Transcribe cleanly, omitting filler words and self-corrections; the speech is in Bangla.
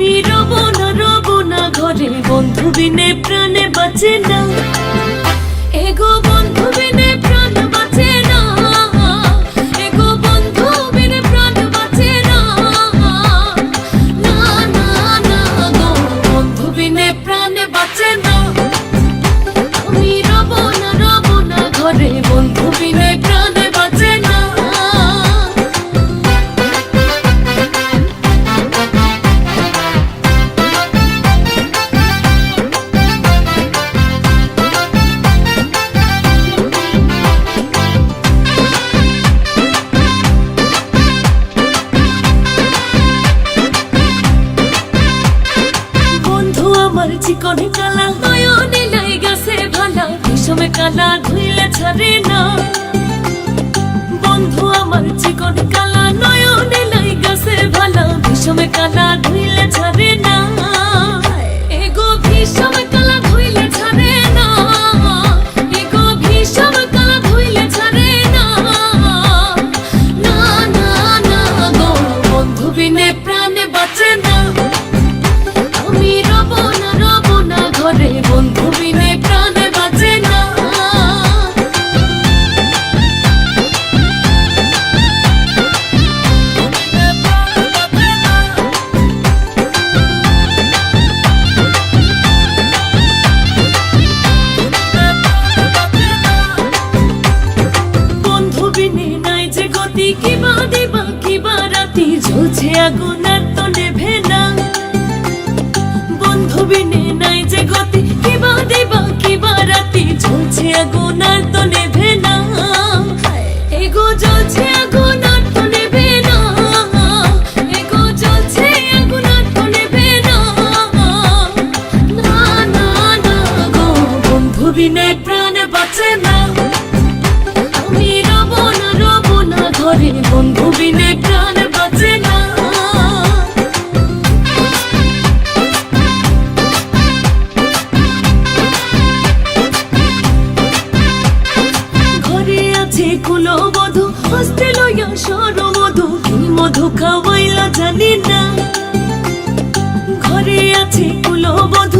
আমি রব না ঘরে, বন্ধু বিনে প্রাণে বাঁচে না। এগো বন্ধু বিনে প্রাণ বাঁচে না, এগো বন্ধু বিনে প্রাণ বাঁচে না। না না না গো, বন্ধু বিনে প্রাণে বাঁচে না। আমি রব না ঘরে, বন্ধু বিনে প্রাণে বাঁচে না। চিকনে কালা নয়নে লাই গেছে ভালা, বিষমে কালা ধুইলে ছাড়ে না। বন্ধু আমার চিকনে কালা নয়নে লাই গেছে ভালা, বিষমে কালা ধুইলে ছাড়ে না। এগো বিষমে কালা ধুইলে ছাড়ে না, এগো বিষমে কালা ধুইলে ছাড়ে না। না না না গো, বন্ধু বিনে প্রাণে বাঁচে না। আমি রব না ঘরে, বন্ধু বিনে প্রাণে বাঁচে না। বন্ধু বিনে নাই যে গতি, কিবা দিবা কিবা রাতি, ঝুলছে আগুন আর তো নেভে না। বন্ধু বিনে নাই যে গতি, কিবা দিবা কিবা রাতি, ঝুলছে আগুন আর তো নেভে না। এগো জ্বলছে আগুন আর তো নেভে না, এগো জ্বলছে আগুন আর তো নেভে না। না না না গো, বন্ধু বিনে প্রাণ বাঁচে না। আমি রব না ঘরে, বন্ধু বিনে প্রাণ বাঁচে না। কুলবধূ হস্তে লইয়া সরমধু, কি মধু খাওয়াইলা জানি না। ঘরে আছে কুলবধূ